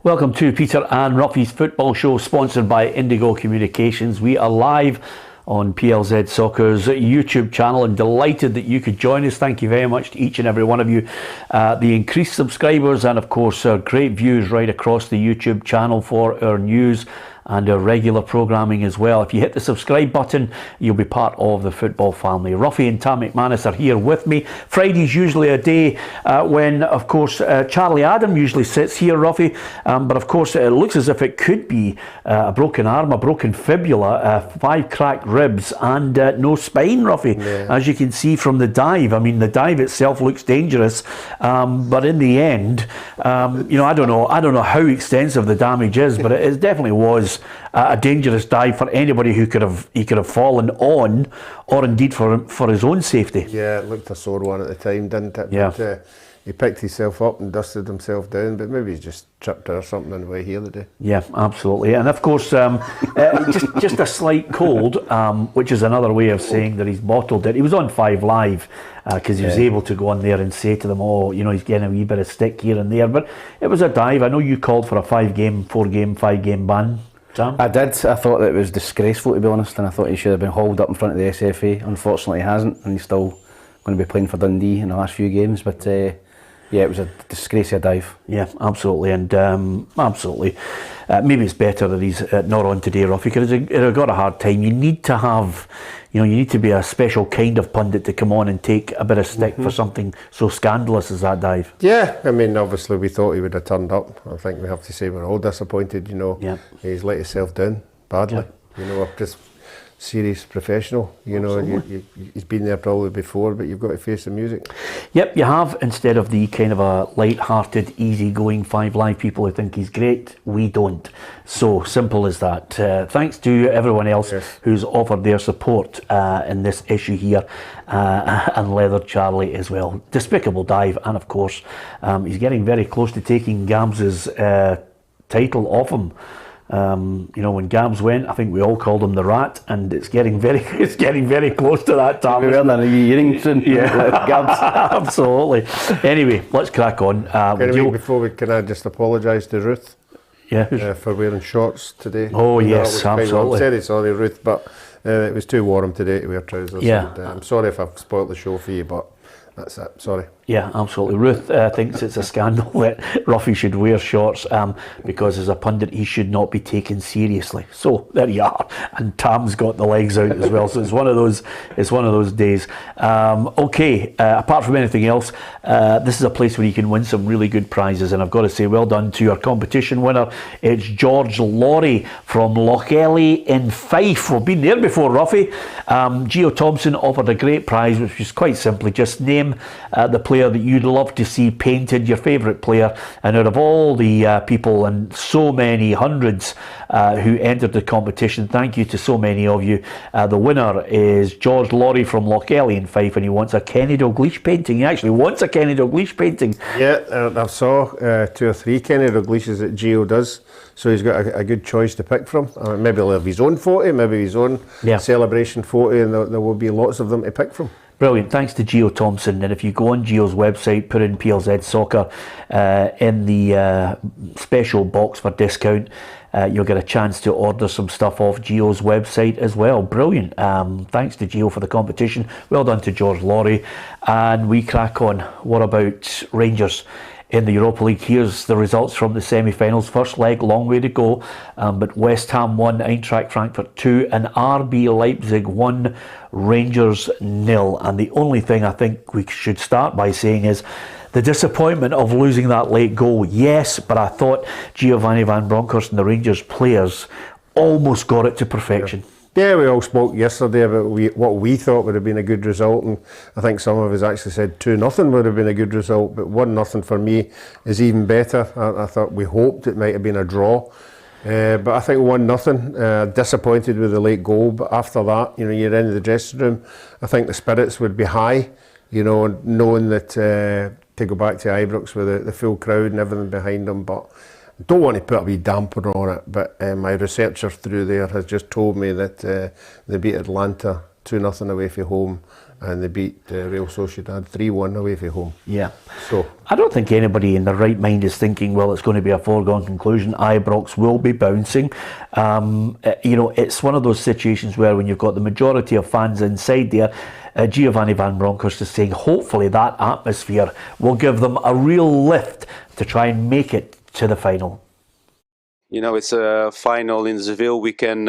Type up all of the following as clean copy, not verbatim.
Welcome to Peter and Ruffy's Football Show, sponsored by Indigo Communications. We are live on PLZ Soccer's YouTube channel and delighted that you could join us. Thank you very much to each and every one of you. The increased subscribers and of course great views right across the YouTube channel for our news and our regular programming as well. If you hit the subscribe button, you'll be part of the football family. Ruffy and Tam McManus are here with me. Friday's usually a day when, of course, Charlie Adam usually sits here, Ruffy. But of course, it looks as if it could be a broken arm, a broken fibula, 5 cracked ribs, and no spine, Ruffy. Yeah. As you can see from the dive. I mean, the dive itself looks dangerous, but in the end, you know, I don't know how extensive the damage is, but it definitely was a dangerous dive for anybody who could have fallen on, or indeed for his own safety. Yeah, it looked a sore one at the time, didn't it? Yeah. But, he picked himself up and dusted himself down, but maybe he's just tripped or something on the way here today. Yeah, absolutely. And of course, just a slight cold, which is another way of saying that he's bottled it. He was on 5 Live because he was able to go on there and say to them, oh, you know, he's getting a wee bit of stick here and there. But it was a dive. I know you called for a 5-game, 4-game, 5-game ban. Sam? I did. I thought that it was disgraceful, to be honest, and I thought he should have been hauled up in front of the SFA. Unfortunately, he hasn't, and he's still going to be playing for Dundee in the last few games. But yeah, it was a disgrace of a dive. Yeah, absolutely, and absolutely. Maybe it's better that he's not on today, Ruffy, because he'd have got a hard time. You need to have, you need to be a special kind of pundit to come on and take a bit of stick for something so scandalous as that dive. Yeah, I mean, obviously we thought he would have turned up. I think we have to say we're all disappointed, Yeah. He's let himself down badly, just serious professional, he's been there probably before, but you've got to face the music. Yep, you have, instead of the kind of a light-hearted, easy-going 5 Live people who think he's great. We don't. So simple as that. Thanks to everyone else who's offered their support in this issue here, and Leather Charlie as well. Despicable dive, and of course he's getting very close to taking Gams's title off him. When Gams went, I think we all called him the Rat, and it's getting very close to that time. We're wearing a wee earring soon. Yeah, Gams, absolutely. Anyway, let's crack on. Can I just apologise to Ruth? Yeah, for wearing shorts today. Oh yes, absolutely. I'm very sorry, Ruth, but it was too warm today to wear trousers. Yeah, and, I'm sorry if I've spoilt the show for you, but that's it. Sorry. Yeah, absolutely. Ruth thinks it's a scandal that Ruffy should wear shorts because as a pundit he should not be taken seriously. So there you are. And Tam's got the legs out as well. So it's one of those days. Okay. Apart from anything else, this is a place where you can win some really good prizes. And I've got to say, well done to our competition winner. It's George Laurie from Lochelie in Fife. We've been there before, Ruffy. Gio Thompson offered a great prize, which was quite simply just name the player that you'd love to see painted, your favourite player, and out of all the people, and so many hundreds who entered the competition, thank you to so many of you, the winner is George Laurie from Lochelie in Fife, and he wants a Kenny Dalglish painting. He actually wants a Kenny Dalglish painting. Yeah, I saw 2 or 3 Kenny Dalglishes that Gio does, so he's got a good choice to pick from. Maybe he'll have his own photo, maybe his own celebration photo, and there will be lots of them to pick from. Brilliant, thanks to Gio Thompson. And if you go on Gio's website, put in PLZ Soccer in the special box for discount, you'll get a chance to order some stuff off Gio's website as well. Brilliant. Thanks to Gio for the competition. Well done to George Laurie. And we crack on. What about Rangers in the Europa League? Here's the results from the semi-finals. First leg, long way to go. But West Ham 1, Eintracht Frankfurt 2, and RB Leipzig 1, Rangers 0. And the only thing I think we should start by saying is the disappointment of losing that late goal. Yes, but I thought Giovanni Van Bronckhorst and the Rangers players almost got it to perfection. Yeah, we all spoke yesterday about what we thought would have been a good result, and I think some of us actually said 2-0 would have been a good result, but 1-0 for me is even better. I thought we hoped it might have been a draw, but I think 1-0, disappointed with the late goal, but after that, you're in the dressing room, I think the spirits would be high, knowing that to go back to Ibrox with the full crowd and everything behind them, but I don't want to put a wee damper on it, but my researcher through there has just told me that they beat Atlanta 2-0 away from home, and they beat Real Sociedad 3-1 away from home. Yeah. So I don't think anybody in their right mind is thinking, well, it's going to be a foregone conclusion. Ibrox will be bouncing. It's one of those situations where when you've got the majority of fans inside there, Giovanni Van Bronckhorst is saying hopefully that atmosphere will give them a real lift to try and make it to the final. It's a final in Seville we can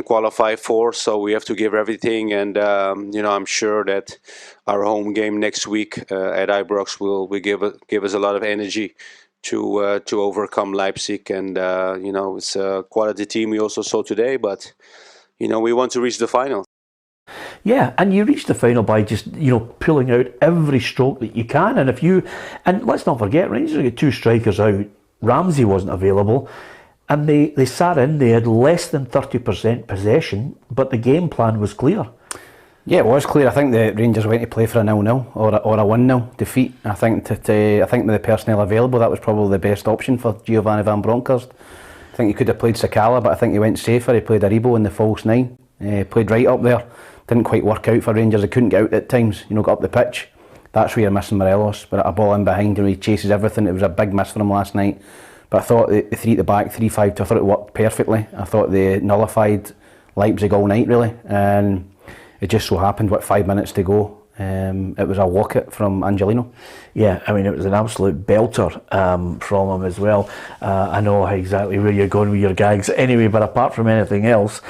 qualify for, so we have to give everything. And I'm sure that our home game next week at Ibrox will give us a lot of energy to overcome Leipzig. And it's a quality team we also saw today, but we want to reach the final. Yeah, and you reach the final by just pulling out every stroke that you can. And let's not forget, Rangers got 2 strikers out. Ramsey wasn't available, and they sat in. They had less than 30% possession, but the game plan was clear. Yeah, it was clear. I think the Rangers went to play for a 0-0 or a 1-0 defeat. I think with the personnel available, that was probably the best option for Giovanni Van Bronckhorst. I think he could have played Sakala, but I think he went safer. He played Aribo in the false 9. Played right up there. Didn't quite work out for Rangers. They couldn't get out at times. Got up the pitch. That's where you're missing Morelos. But a ball in behind and he chases everything. It was a big miss for him last night. But I thought the 3 at the back, 3-5-2, I thought it worked perfectly. I thought they nullified Leipzig all night really. And it just so happened, 5 minutes to go, it was a walkout from Angelino. Yeah, I mean, it was an absolute belter from him as well. I know exactly where you're going with your gags anyway, but apart from anything else,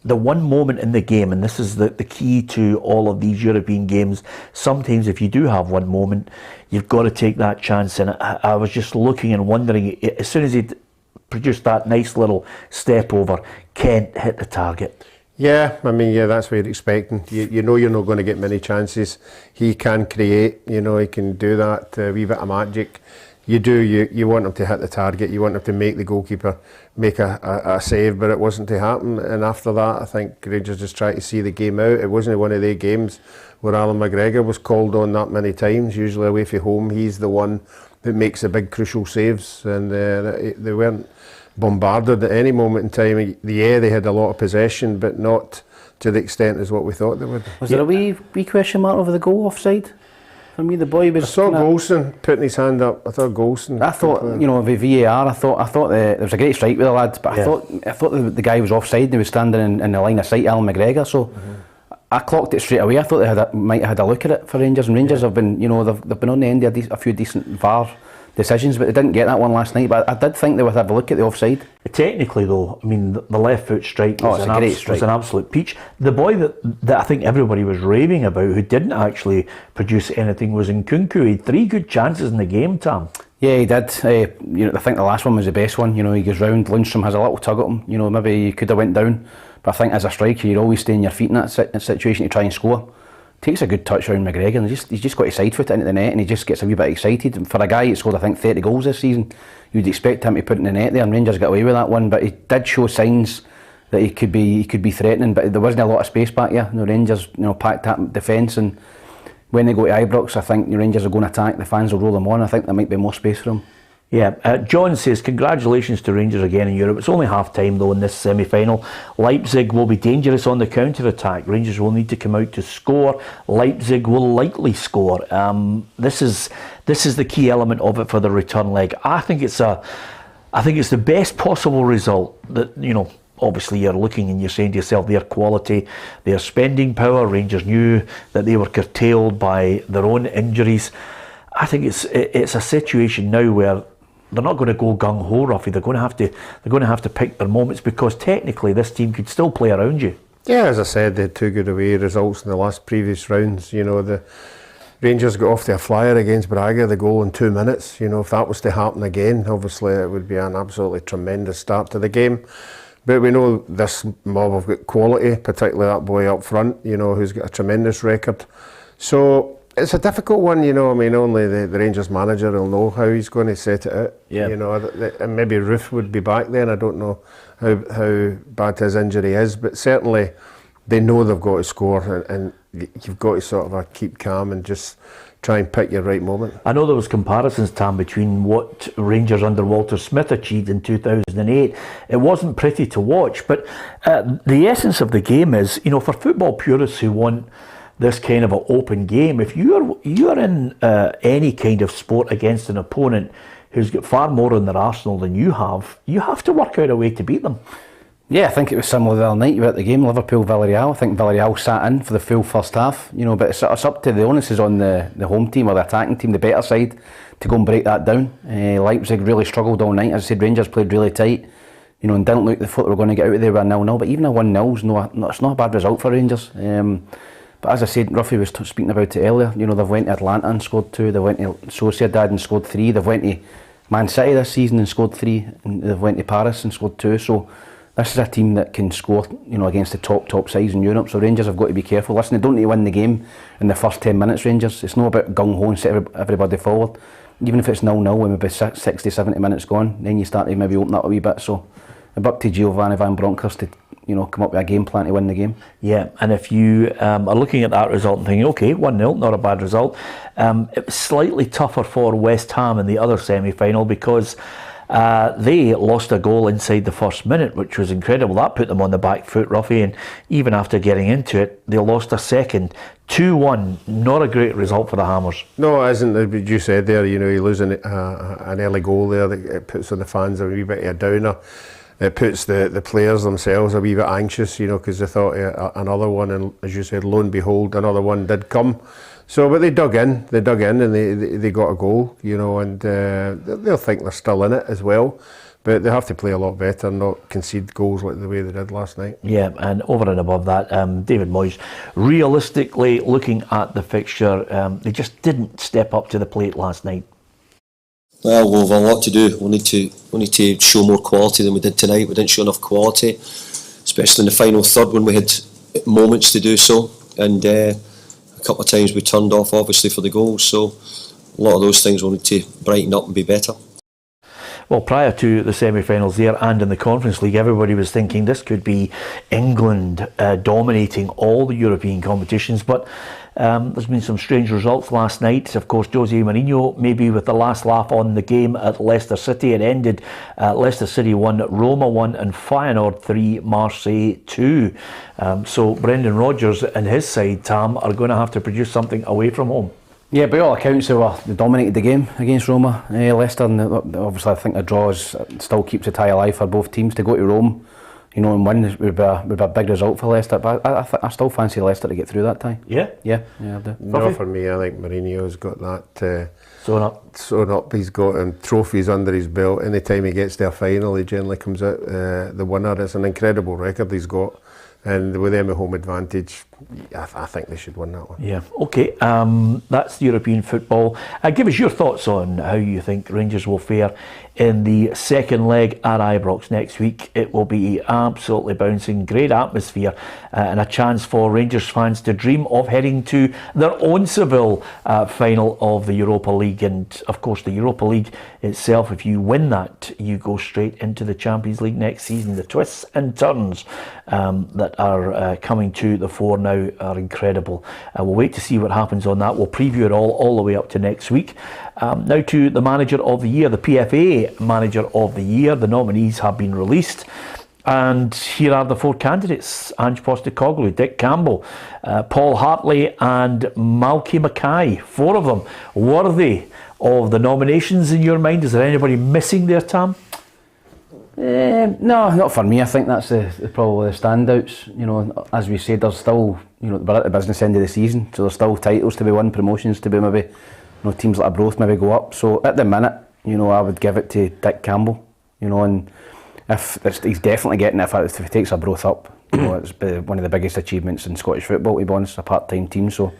the one moment in the game, and this is the key to all of these European games, sometimes if you do have one moment, you've got to take that chance. And I was just looking and wondering, as soon as he produced that nice little step over, Kent hit the target. yeah, I mean, that's what you're expecting. You're not going to get many chances. He can create, he can do that wee bit of magic. You want him to hit the target, you want him to make the goalkeeper make a save, but it wasn't to happen. And after that, I think Rangers just tried to see the game out. It wasn't one of their games where Callum McGregor was called on that many times. Usually away from home, he's the one that makes the big crucial saves, and they weren't bombarded at any moment in time. Yeah, they had a lot of possession, but not to the extent as what we thought they would. Was there a wee question mark over the goal offside? For me, the boy was. I saw Golson putting his hand up. I thought Golson. I thought, with VAR, I thought there was a great strike with the lad, but I thought the guy was offside and he was standing in the line of sight, Callum McGregor. So I clocked it straight away. I thought they might have had a look at it for Rangers, and Rangers have been, they've been on the end of a few decent VAR decisions, but they didn't get that one last night. But I did think they would have a look at the offside. Technically, though, I mean, the left foot strike was an absolute peach. The boy that I think everybody was raving about, who didn't actually produce anything, was Nkunku. He had 3 good chances in the game, Tam. Yeah, he did. I think the last one was the best one. He goes round, Lundstrom has a little tug at him. Maybe he could have went down. But I think as a striker, you're always staying your feet in that situation to try and score. Takes a good touch around McGregor, and he's just got to side foot it into the net, and he just gets a wee bit excited. And for a guy who scored, I think, 30 goals this season, you'd expect him to put it in the net there, and Rangers got away with that one. But he did show signs that he could be threatening, but there wasn't a lot of space back here. Rangers, packed that defence, and when they go to Ibrox, I think the Rangers are going to attack. The fans will roll them on. I think there might be more space for them. Yeah, John says, congratulations to Rangers again in Europe. It's only half time though in this semi-final. Leipzig will be dangerous on the counter-attack. Rangers will need to come out to score. Leipzig will likely score. This is the key element of it for the return leg. I think it's the best possible result that, obviously you're looking and you're saying to yourself, their quality, their spending power. Rangers knew that they were curtailed by their own injuries. I think it's a situation now where they're not going to go gung ho, Ruffy. They're going to have to pick their moments, because technically this team could still play around you. Yeah, as I said, they had 2 good away results in the last previous rounds. The Rangers got off to a flyer against Braga, the goal in 2 minutes. If that was to happen again, obviously it would be an absolutely tremendous start to the game. But we know this mob have got quality, particularly that boy up front, who's got a tremendous record. So it's a difficult one, only the Rangers manager will know how he's going to set it out. Yeah. And maybe Ruth would be back then. I don't know how bad his injury is, but certainly they know they've got to score, and you've got to sort of keep calm and just try and pick your right moment. I know there was comparisons, Tam, between what Rangers under Walter Smith achieved in 2008. It wasn't pretty to watch, but the essence of the game is, for football purists who want this kind of an open game, if you're in any kind of sport against an opponent who's got far more in their arsenal than you have to work out a way to beat them. Yeah, I think it was similar the other night. You were at the game, Liverpool-Villarreal. I think Villarreal sat in for the full first half, but it's up to the onus is on the home team or the attacking team, the better side, to go and break that down. Leipzig really struggled all night. As I said, Rangers played really tight, and didn't look the foot they were going to get out of there with a 0-0. But even a 1-0 it's not a bad result for Rangers. But as I said, Ruffy was speaking about it earlier, they've went to Atlanta and scored 2, they went to Sociedad and scored 3, they've went to Man City this season and scored 3, and they've went to Paris and scored 2, so this is a team that can score, against the top sides in Europe, so Rangers have got to be careful. Listen, they don't need to win the game in the first 10 minutes, Rangers. It's not about gung-ho and set everybody forward. Even if it's 0-0 when maybe 60, 70 minutes gone, then you start to maybe open up a wee bit, so it's up to Giovanni Van Bronckhorst to come up with a game plan to win the game. Yeah, and if you are looking at that result and thinking, okay, 1-0, not a bad result, it was slightly tougher for West Ham in the other semi-final because they lost a goal inside the first minute, which was incredible. That put them on the back foot, Ruffy, and even after getting into it, they lost a second. 2-1, not a great result for the Hammers. No, it isn't. As you said there, you losing an early goal there, that it puts on the fans a wee bit of a downer. It puts the players themselves a wee bit anxious, because they thought another one, and as you said, lo and behold, another one did come. So, but they dug in and they got a goal, and they'll think they're still in it as well. But they have to play a lot better and not concede goals like the way they did last night. Yeah, and over and above that, David Moyes, realistically looking at the fixture, they just didn't step up to the plate last night. Well, we've a lot to do. We need to show more quality than we did tonight. We didn't show enough quality, especially in the final third when we had moments to do so. And a couple of times we turned off, obviously, for the goals. So a lot of those things we'll need to brighten up and be better. Well, prior to the semi-finals there and in the Conference League, everybody was thinking this could be England dominating all the European competitions, but there's been some strange results last night. Of course, Jose Mourinho maybe with the last laugh on the game at Leicester City. It ended Leicester City 1, Roma 1 and Feyenoord 3, Marseille 2. So Brendan Rodgers and his side, Tam, are going to have to produce something away from home. Yeah, by all accounts, they dominated the game against Roma. Leicester, and obviously I think a draw still keeps the tie alive for both teams. To go to Rome, and win would be a big result for Leicester. But I still fancy Leicester to get through that tie. Yeah? Yeah, I do. No, for me, I think Mourinho's got that sewn up. He's got trophies under his belt. Anytime he gets to a final, he generally comes out the winner. It's an incredible record he's got. And with them a home advantage, I think they should win that one. Yeah, okay. That's European football. Give us your thoughts on how you think Rangers will fare in the second leg at Ibrox next week. It will be absolutely bouncing, great atmosphere, and a chance for Rangers fans to dream of heading to their own Seville final of the Europa League. And of course, the Europa League itself, if you win that, you go straight into the Champions League next season. The twists and turns that are coming to the fore now are incredible. We'll wait to see what happens on that. We'll preview it all the way up to next week. Now to the Manager of the Year, the PFA Manager of the Year. The nominees have been released. And here are the 4 candidates: Ange Postecoglou, Dick Campbell, Paul Hartley and Malky Mackay. 4 of them worthy of the nominations in your mind. Is there anybody missing there, Tam? No, not for me. I think that's probably the standouts. As we said, there's still, we're at the business end of the season, so there's still titles to be won, promotions to be maybe, teams like Arbroath maybe go up. So at the minute, I would give it to Dick Campbell, and he's definitely getting it if he takes Arbroath up. It's one of the biggest achievements in Scottish football, to be honest, a part-time team. So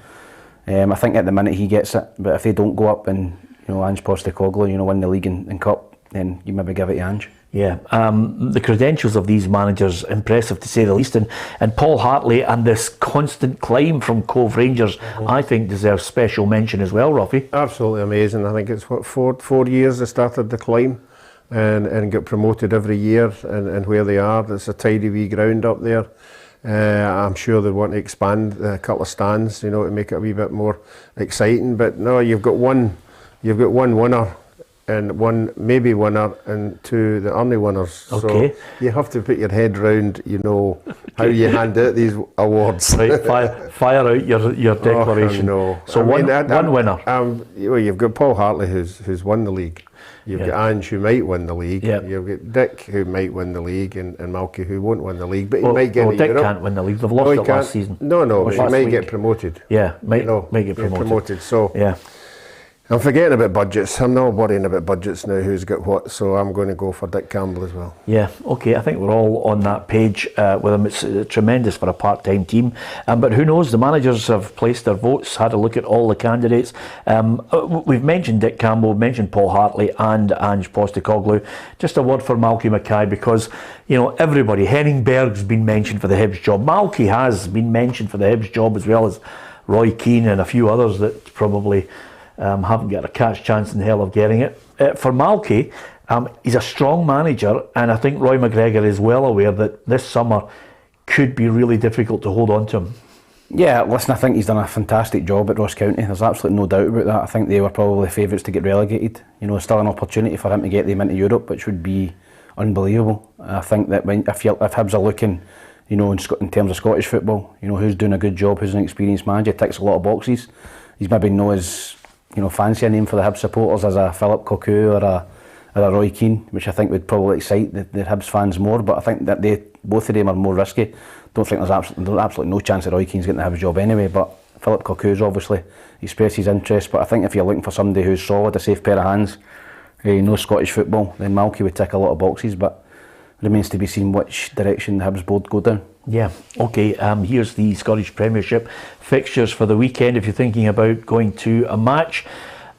I think at the minute he gets it, but if they don't go up and Ange Postecoglou, win the league and cup, then you maybe give it to Ange. Yeah, the credentials of these managers, impressive to say the least, and Paul Hartley and this constant climb from Cove Rangers, I think deserves special mention as well, Ruffy. Absolutely amazing. I think it's 4 years they started the climb and got promoted every year, and where they are, it's a tidy wee ground up there. I'm sure they want to expand a couple of stands, you know, to make it a wee bit more exciting. But no, you've got one winner and one maybe winner and two the only winners. Okay. So you have to put your head round, you know, how you hand out these awards. Right, fire out your declaration. Oh, no. So one winner. Well, you've got Paul Hartley who's won the league. You've got Ange who might win the league. Yep. You've got Dick who might win the league, and Malky who won't win the league, but he might get. Dick Europe. can't win the league. They've lost it last season. No, but he last might week. get promoted. Yeah, might get Get promoted. So Yeah. I'm forgetting about budgets. I'm not worrying about budgets now, who's got what, so I'm going to go for Dick Campbell as well. Yeah, okay, I think we're all on that page with him. It's tremendous for a part-time team. But who knows, the managers have placed their votes, had a look at all the candidates. We've mentioned Dick Campbell, we've mentioned Paul Hartley and Ange Postecoglou. Just a word for Malky Mackay, because, you know, everybody, Henning Berg's been mentioned for the Hibs job. Malky has been mentioned for the Hibs job, as well as Roy Keane and a few others that probably haven't got a catch chance in hell of getting it. For Malky, he's a strong manager, and I think Roy McGregor is well aware that this summer could be really difficult to hold on to him. Yeah, listen, I think he's done a fantastic job at Ross County. There's absolutely no doubt about that. I think they were probably favourites to get relegated. You know, still an opportunity for him to get them into Europe, which would be unbelievable. I think that if Hibs are looking, you know, in terms of Scottish football, you know, who's doing a good job, who's an experienced manager, ticks a lot of boxes. He's maybe known as, you know, fancy a name for the Hibs supporters as a Philip Cocu or a Roy Keane, which I think would probably excite the Hibs fans more. But I think that both of them are more risky. Don't think there's absolutely no chance that Roy Keane's getting the Hibs job anyway. But Philip Cocu's obviously expressed his interest. But I think if you're looking for somebody who's solid, a safe pair of hands, knows Scottish football, then Malky would tick a lot of boxes. But it remains to be seen which direction the Hibs board go down. Yeah, okay, here's the Scottish Premiership fixtures for the weekend. If you're thinking about going to a match,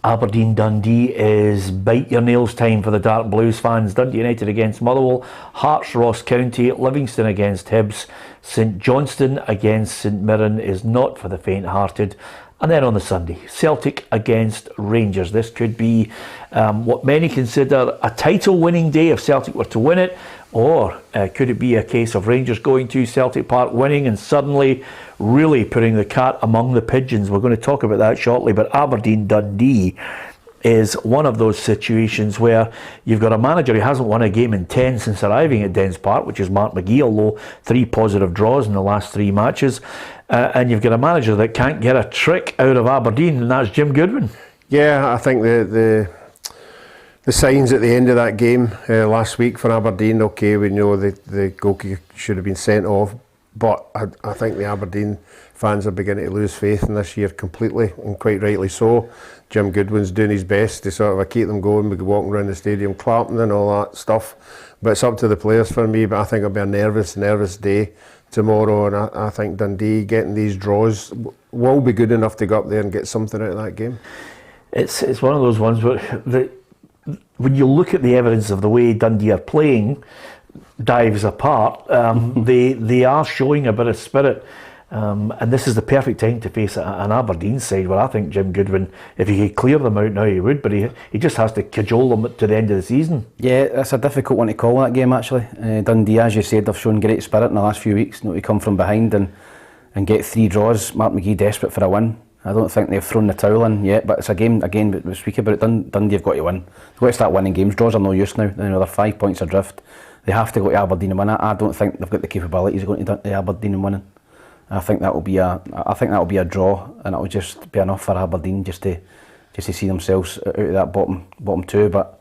Aberdeen Dundee is bite your nails time for the Dark Blues fans. Dundee United against Motherwell, Hearts Ross County, Livingston against Hibs, St Johnstone against St Mirren is not for the faint-hearted. And then on the Sunday, Celtic against Rangers. This could be what many consider a title-winning day if Celtic were to win it, or could it be a case of Rangers going to Celtic Park, winning, and suddenly really putting the cat among the pigeons? We're going to talk about that shortly, but Aberdeen Dundee is one of those situations where you've got a manager who hasn't won a game in 10 since arriving at Dens Park, which is Mark McGee, although 3 positive draws in the last 3 matches. And you've got a manager that can't get a trick out of Aberdeen, and that's Jim Goodwin. Yeah, I think the signs at the end of that game last week for Aberdeen, okay, we know the goalkeeper should have been sent off, but I think the Aberdeen fans are beginning to lose faith in this year completely, and quite rightly so. Jim Goodwin's doing his best to sort of keep them going. We go walking around the stadium clapping and all that stuff, but it's up to the players for me. But I think it'll be a nervous day tomorrow, and I think Dundee getting these draws will be good enough to go up there and get something out of that game. It's one of those ones where when you look at the evidence of the way Dundee are playing, dives apart, they are showing a bit of spirit. And this is the perfect time to face an Aberdeen side where I think Jim Goodwin, if he could clear them out now, he would, but he just has to cajole them to the end of the season. Yeah, it's a difficult one to call, that game, actually. Dundee, as you said, they've shown great spirit in the last few weeks, to come from behind and get 3 draws. Mark McGee desperate for a win. I don't think they've thrown the towel in yet, but it's a game, again, we speak about it, Dundee have got to win. They've got to start winning games. Draws are no use now. They're 5 points adrift. They have to go to Aberdeen and win it. I don't think they've got the capabilities of going to Aberdeen and winning. I think that will be a draw, and it will just be enough for Aberdeen just to see themselves out of that bottom 2. But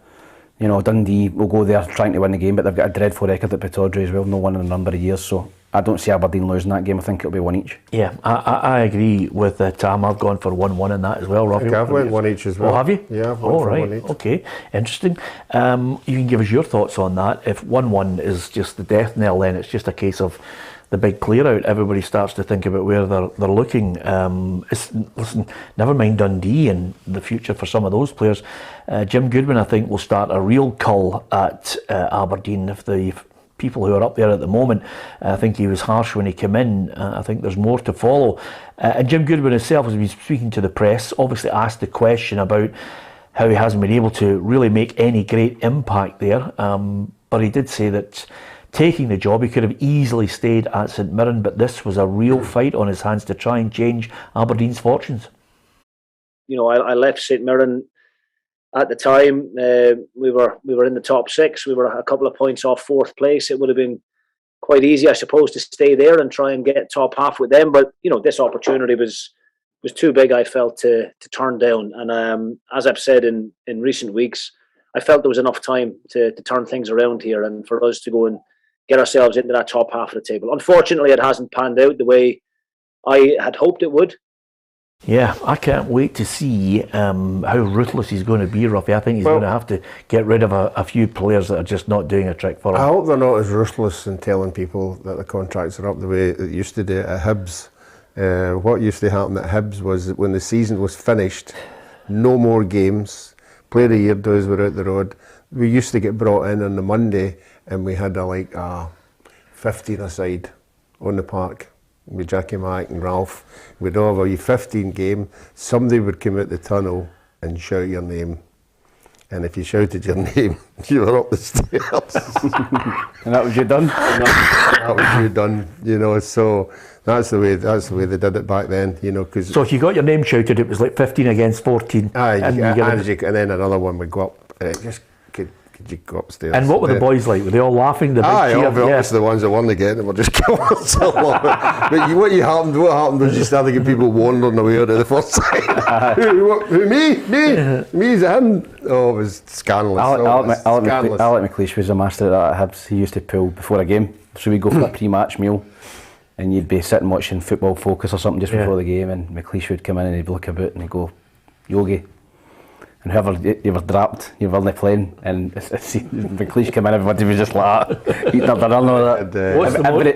you know, Dundee will go there trying to win the game, but they've got a dreadful record at Pittodrie as well, no one in a number of years. So I don't see Aberdeen losing that game. I think it'll be 1 each. Yeah, I agree with Tam. I've gone for 1-1 in that as well, Rob. I've went 1 each as well. Oh, have you? Yeah, I've gone for 1 each. Okay, interesting. You can give us your thoughts on that. If 1-1 is just the death knell, then it's just a case of the big clear out. Everybody starts to think about where they're looking. Listen, never mind Dundee and the future for some of those players. Jim Goodwin, I think, will start a real cull at Aberdeen. If the people who are up there at the moment, I think he was harsh when he came in. I think there's more to follow. And Jim Goodwin himself has been speaking to the press, obviously asked the question about how he hasn't been able to really make any great impact there. But he did say that taking the job. He could have easily stayed at St Mirren, but this was a real fight on his hands to try and change Aberdeen's fortunes. You know, I left St Mirren at the time. We were in the top 6. We were a couple of points off 4th place. It would have been quite easy, I suppose, to stay there and try and get top half with them. But you know, this opportunity was too big, I felt, to turn down. And as I've said in recent weeks, I felt there was enough time to turn things around here and for us to go and get ourselves into that top half of the table. Unfortunately, it hasn't panned out the way I had hoped it would. Yeah, I can't wait to see how ruthless he's going to be, Ruffy. I think he's going to have to get rid of a few players that are just not doing a trick for him. I hope they're not as ruthless in telling people that the contracts are up the way it used to do at Hibs. What used to happen at Hibs was that when the season was finished, no more games, player of the year days were out the road. We used to get brought in on the Monday and we had a 15 aside on the park. With Jackie Mack and Ralph, we'd have a 15 game. Somebody would come out the tunnel and shout your name, and if you shouted your name, you were up the stairs. And that was you done. That was you done. You know, so that's the way they did it back then. You know, because so if you got your name shouted, it was like 15 against 14. And then another one would go up, and it just could you go upstairs. And what were the boys like? Were they all laughing? The big cheer? Obviously the ones that won the game and were just killing themselves. But what happened was you started getting people wandering away out of the first side. Who, me? Me, is it him? Oh, it was scandalous. Alec McLeish was a master at Hibs. He used to pull before a game. So we'd go for a pre-match meal and you'd be sitting watching Football Focus or something just before the game, and McLeish would come in and he'd look about and he'd go, Yogi. And whoever you were dropped, you were only playing, and McLeish came in, everybody was just like that, eating up their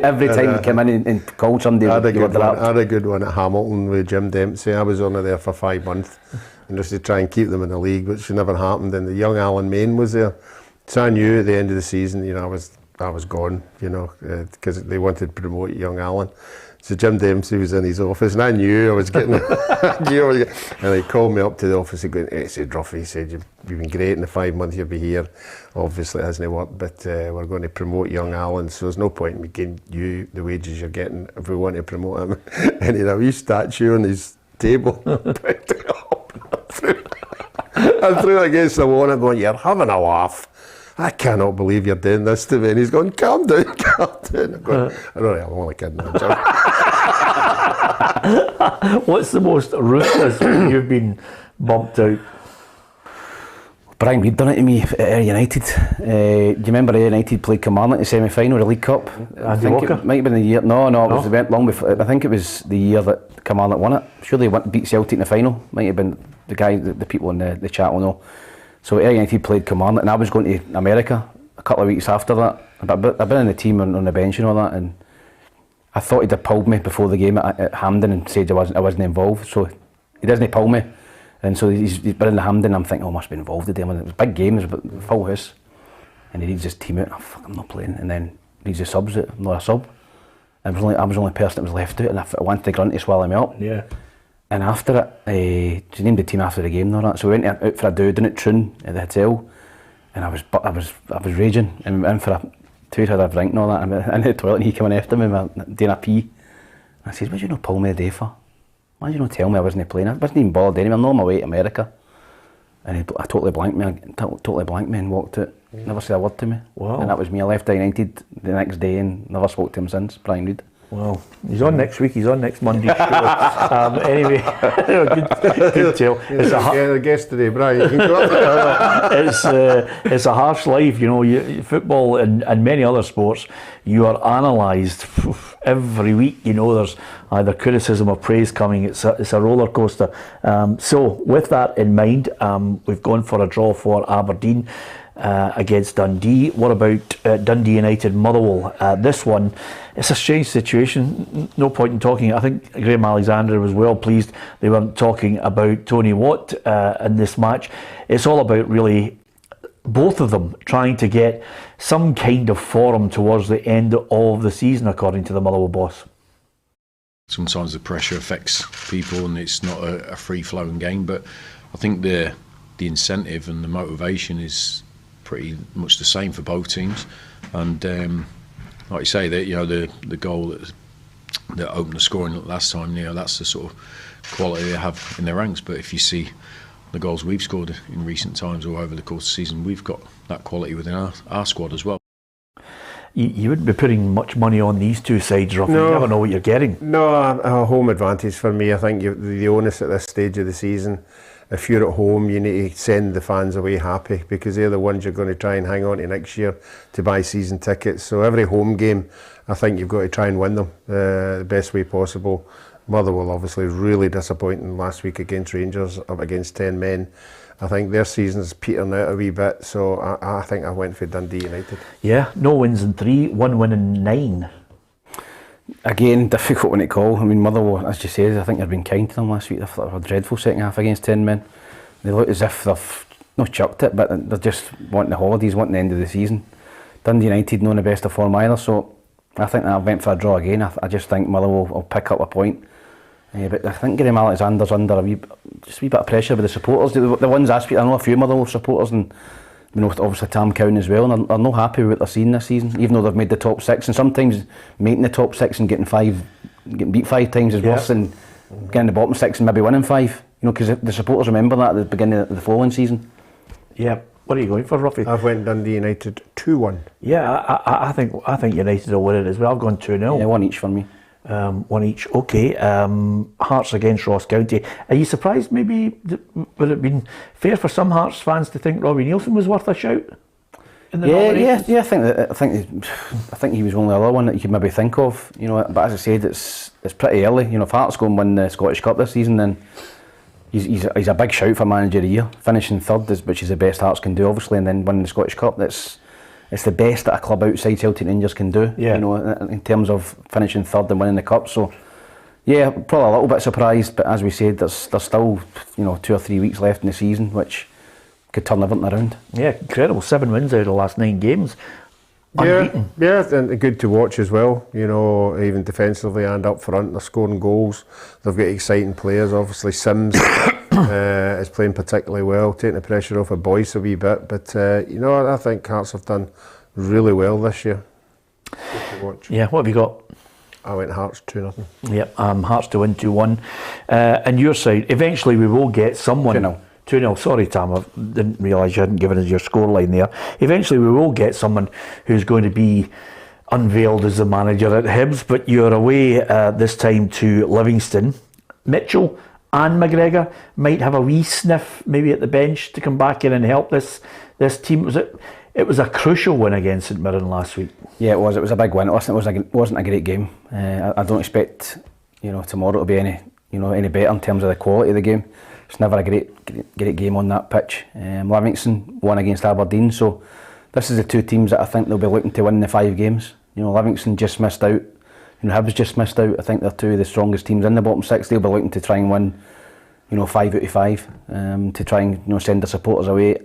every time he came in and called somebody, you were dropped. I had a good one at Hamilton with Jim Dempsey. I was only there for 5 months, and just to try and keep them in the league, which never happened. And the young Alan Main was there, so I knew at the end of the season, you know, I was gone, you know, because they wanted to promote young Alan. So Jim Dempsey was in his office, and I knew I was getting and he called me up to the office and he said, Ruffy, he said, you've been great in the 5 months you'll be here. Obviously it hasn't worked, but we're going to promote young Alan, so there's no point in me giving you the wages you're getting if we want to promote him. And he had a wee statue on his table. I threw it against the wall and I'm going, you're having a laugh. I cannot believe you're doing this to me. And he's going, calm down. I'm going, I'm only kidding. What's the most ruthless you've been bumped out? Brian Reid done it to me at Ayr United. Do you remember Ayr United played Kilmarnock in the semi-final of the League Cup? I think Walker? It might have been the year. No, it was long before. I think it was the year that Kilmarnock won it. Sure, they beat Celtic in the final. Might have been the guy, the people in the chat will know. So Ayr United played Kilmarnock, and I was going to America a couple of weeks after that. I've been in the team on the bench and all that, and I thought he'd have pulled me before the game at Hampden and said I wasn't involved. So he doesn't pull me, and so he's been in the Hampden. I'm thinking, must be involved today. It was big games, but full house, and he reads his team out. I'm not playing, and then reads the subs out. I'm not a sub. I was the only person that was left out, and I wanted the grunt to swallow me up. Yeah. And after it, she named the team after the game and all that. So we went out for a do down at Troon at the hotel, and I was raging and in for a 2 had a drink and all that. And in the toilet, and he came in after me, doing a pee. And I said, "Why did you not pull me the day for? Why did you not tell me I wasn't playing? I wasn't even bothered anyway. I'm not on my way to America." And he totally blanked me and walked out. Never said a word to me. Wow. And that was me. I left United the next day and never spoke to him since. Brian Reid. Well, he's on next week. He's on next Monday. Anyway, good tale. It's a guest today, Brian. You can go up there. It's a harsh life, you know. Football and many other sports, you are analysed every week. You know, there's either criticism or praise coming. It's a roller coaster. So, with that in mind, we've gone for a draw for Aberdeen against Dundee. What about Dundee United Motherwell? This one, it's a strange situation. No point in talking. I think Graham Alexander was well pleased they weren't talking about Tony Watt in this match. It's all about really both of them trying to get some kind of form towards the end of the season, according to the Motherwell boss. Sometimes the pressure affects people and it's not a free-flowing game, but I think the incentive and the motivation is pretty much the same for both teams, and like you say, that the goal that opened the scoring last time, that's the sort of quality they have in their ranks. But if you see the goals we've scored in recent times or over the course of the season, we've got that quality within our squad as well. You wouldn't be putting much money on these two sides, Ruffy. No. You never know what you're getting. No, a home advantage for me. I think the onus at this stage of the season, if you're at home, you need to send the fans away happy, because they're the ones you're going to try and hang on to next year to buy season tickets. So every home game, I think you've got to try and win them the best way possible. Motherwell obviously really disappointing last week against Rangers, up against 10 men. I think their season's petering out a wee bit, so I think I went for Dundee United. Yeah, no wins in 3, 1 win in 9. Again, difficult one to call. I mean, Motherwell, as you said, I think they've been kind to them last week. They've had a dreadful second half against 10 men. They look as if they've not chucked it, but they're just wanting the holidays, wanting the end of the season. Dundee United not in the best of form either, so I think I went for a draw again. I just think Motherwell will pick up a point. But I think Graham Alexander's under a wee bit of pressure with the supporters. The ones I speak, I know a few Motherwell supporters, and obviously Tam Cowan as well, and they're not happy with what they're seeing this season, even though they've made the top 6. And sometimes making the top 6 and getting beat 5 times is worse than getting the bottom 6 and maybe winning 5. Because the supporters remember that at the beginning of the following season. Yeah. What are you going for, Ruffy? I've went Dundee United 2-1. Yeah, I think United will win it as well. I've gone 2-0. Yeah, 1 each for me. 1 each, okay. Hearts against Ross County. Are you surprised maybe, would it have been fair for some Hearts fans to think Robbie Neilson was worth a shout? Yeah, I think he was the only other one that you could maybe think of, but as I said, it's pretty early. If Hearts go and win the Scottish Cup this season, then he's a big shout for manager of the year. Finishing third, which is the best Hearts can do, obviously, and then winning the Scottish Cup, it's the best that a club outside Celtic and Rangers can do, in terms of finishing third and winning the cup. So, yeah, probably a little bit surprised, but as we said, there's still 2 or 3 weeks left in the season, which could turn everything around. Yeah, incredible. 7 wins out of the last 9 games. Unbeaten. Yeah, and good to watch as well. Even defensively and up front, they're scoring goals. They've got exciting players. Obviously, Sims is playing particularly well, taking the pressure off of Boyce a wee bit. But I think Hearts have done really well this year. Good to watch. Yeah, what have you got? I went Hearts 2-0. Yep, Hearts to win 2-1. And your side, eventually we will get someone. 2-0. 2-0, sorry Tam, I didn't realise you hadn't given us your scoreline there. Eventually we will get someone who's going to be unveiled as the manager at Hibs, but you're away this time to Livingston. Mitchell and McGregor might have a wee sniff maybe at the bench to come back in and help this team. It was a crucial win against St Mirren last week. Yeah, it was a big win. Listen, it wasn't a great game. I don't expect tomorrow to be any better in terms of the quality of the game. It's never a great game on that pitch. Livingston won against Aberdeen, so this is the 2 teams that I think they'll be looking to win the 5 games. Livingston just missed out. Hibs just missed out. I think they're 2 of the strongest teams in the bottom 6. They'll be looking to try and win, 5 out of 5, to try and send their supporters away.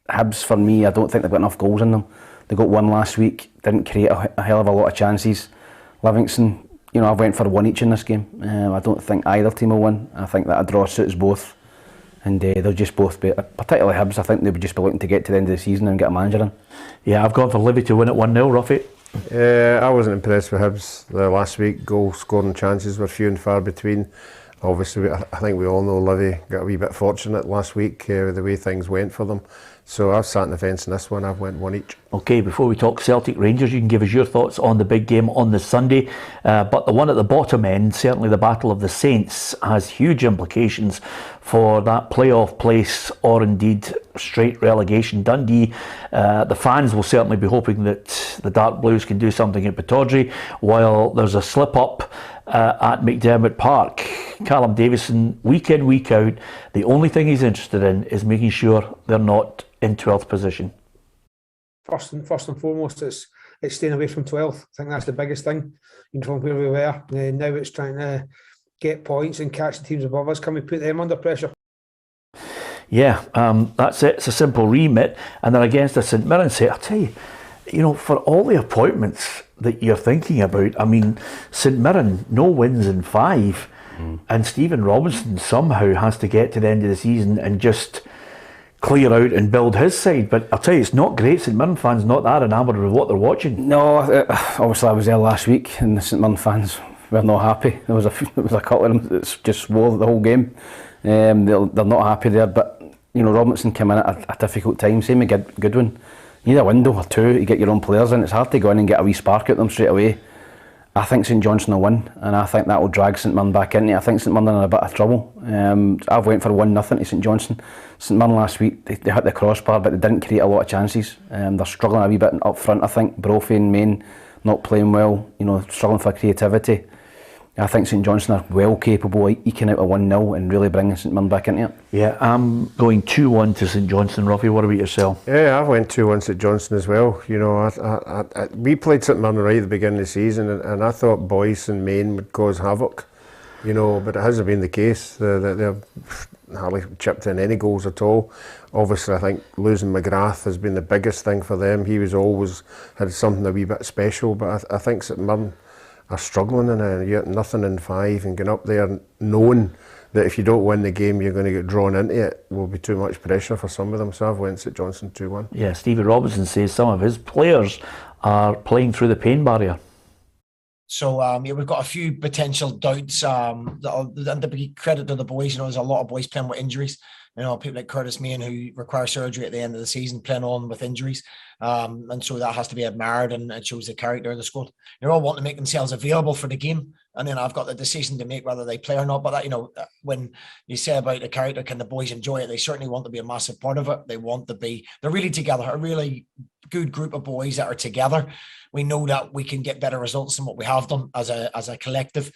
Hibs, for me, I don't think they've got enough goals in them. They got 1 last week, didn't create a hell of a lot of chances. Livingston, I went for 1 each in this game. I don't think either team will win. I think that a draw suits both, and they'll just both be, particularly Hibs, I think they would just be looking to get to the end of the season and get a manager in. Yeah, I've gone for Livy to win it 1-0, Ruffy. I wasn't impressed with Hibs last week. Goal scoring chances were few and far between. Obviously, I think we all know Livy got a wee bit fortunate last week with the way things went for them. So I've sat on the fence in this one. I've went 1 each. Okay, before we talk Celtic Rangers, you can give us your thoughts on the big game on the Sunday. But the one at the bottom end, certainly the Battle of the Saints, has huge implications for that playoff place or indeed straight relegation. Dundee, the fans will certainly be hoping that the Dark Blues can do something at Pittodrie, while there's a slip up at McDermott Park. Callum Davison, week in, week out, the only thing he's interested in is making sure they're not in 12th position. First and foremost, it's staying away from 12th. I think that's the biggest thing. From where we were, now it's trying to get points and catch the teams above us. Can we put them under pressure? Yeah, that's it. It's a simple remit. And then against the St Mirren side, I'll tell you, for all the appointments that you're thinking about, I mean, St Mirren, no wins in 5. And Stephen Robinson somehow has to get to the end of the season and just clear out and build his side. But I'll tell you, it's not great. St Mirren fans not that enamoured with what they're watching. No, obviously I was there last week, and the St Mirren fans were not happy. There was a couple of them that just swore the whole game. They're not happy there. But you know, Robinson came in at a difficult time. Same with Goodwin. You need a window or two to get your own players in. It's hard to go in and get a wee spark at them straight away. I think St Johnstone will win, and I think that will drag St Mirren back into it. I think St Mirren are in a bit of trouble. I've went for 1-0 to St Johnstone. St Mirren last week, they hit the crossbar, but they didn't create a lot of chances. They're struggling a wee bit up front, I think. Brophy and Main not playing well, you know, struggling for creativity. I think St Johnstone are well capable of eking out a 1-0 and really bringing St Mirren back into it. Yeah, I'm going 2-1 to St Johnstone. Ruffy, what about yourself? Yeah, I went 2-1 St Johnstone as well. You know, we played St Mirren right at the beginning of the season, and I thought Boyce and Main would cause havoc. You know, but it hasn't been the case. They've hardly chipped in any goals at all. Obviously, I think losing McGrath has been the biggest thing for them. He was always had something a wee bit special, but I think St Mirren are struggling, and you're nothing in 5 and going up there knowing that if you don't win the game you're going to get drawn into it will be too much pressure for some of them. So I've went St Johnstone 2-1. Yeah, Stevie Robinson says some of his players are playing through the pain barrier. So yeah, we've got a few potential doubts. And to be credit to the boys, you know, there's a lot of boys playing with injuries. You know, people like Curtis Main who require surgery at the end of the season, playing on with injuries. And so that has to be admired, and it shows the character of the squad. They're all wanting to make themselves available for the game, and then I've got the decision to make whether they play or not. But that, you know, when you say about the character, can the boys enjoy it? They certainly want to be a massive part of it. They want to be. They're really together. A really good group of boys that are together. We know that we can get better results than what we have done as a collective.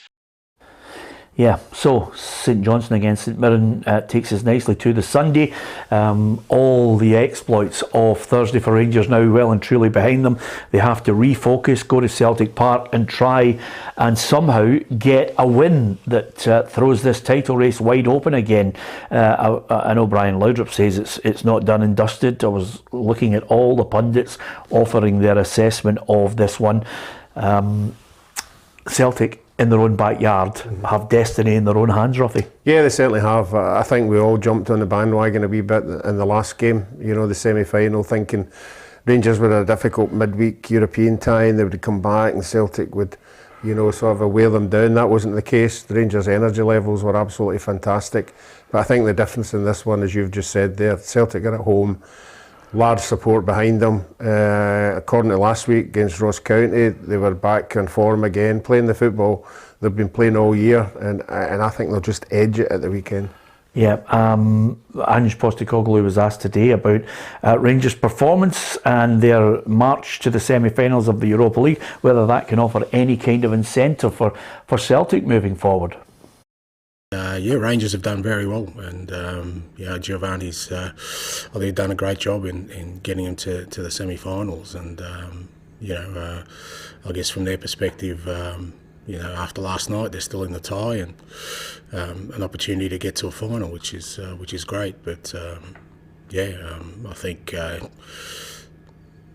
Yeah, so St Johnstone against St Mirren takes us nicely to the Sunday. All the exploits of Thursday for Rangers now well and truly behind them. They have to refocus, go to Celtic Park and try and somehow get a win that throws this title race wide open again. I know Brian Laudrup says it's not done and dusted. I was looking at all the pundits offering their assessment of this one. Celtic in their own backyard have destiny in their own hands, Ruffy. Yeah, they certainly have. I think we all jumped on the bandwagon a wee bit in the last game, you know, the semi-final, thinking Rangers were a difficult midweek European tie and they would come back and Celtic would, you know, sort of wear them down. That wasn't the case. The Rangers' energy levels were absolutely fantastic. But I think the difference in this one, as you've just said there, Celtic are at home, large support behind them. According to last week against Ross County, they were back in form again, playing the football they've been playing all year, and I think they'll just edge it at the weekend. Yeah, Ange Postecoglou was asked today about Rangers' performance and their march to the semi-finals of the Europa League, whether that can offer any kind of incentive for Celtic moving forward. Yeah, Rangers have done very well, and Giovanni's they've done a great job in getting him to the semi-finals, and I guess from their perspective, after last night they're still in the tie and an opportunity to get to a final, which is great. But I think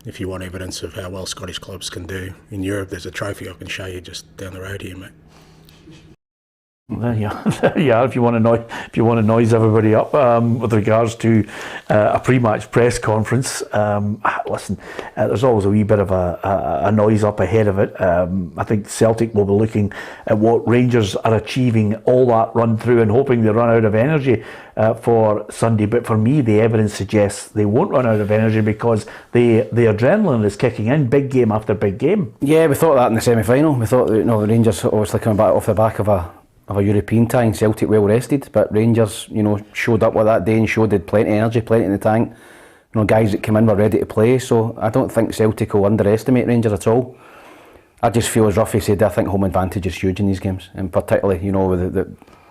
if you want evidence of how well Scottish clubs can do in Europe, there's a trophy I can show you just down the road here, mate. Yeah, if you want to noise everybody up with regards to a pre-match press conference, listen, there's always a wee bit of a noise up ahead of it. I think Celtic will be looking at what Rangers are achieving, all that run through, and hoping they run out of energy for Sunday. But for me, the evidence suggests they won't run out of energy because the adrenaline is kicking in, big game after big game. Yeah, we thought that in the semi-final. We thought the Rangers obviously coming back off the back of a European tie, and Celtic well rested, but Rangers, showed up with that day and showed they had plenty of energy, plenty in the tank. Guys that came in were ready to play, so I don't think Celtic will underestimate Rangers at all. I just feel, as Ruffy said, I think home advantage is huge in these games, and particularly, with the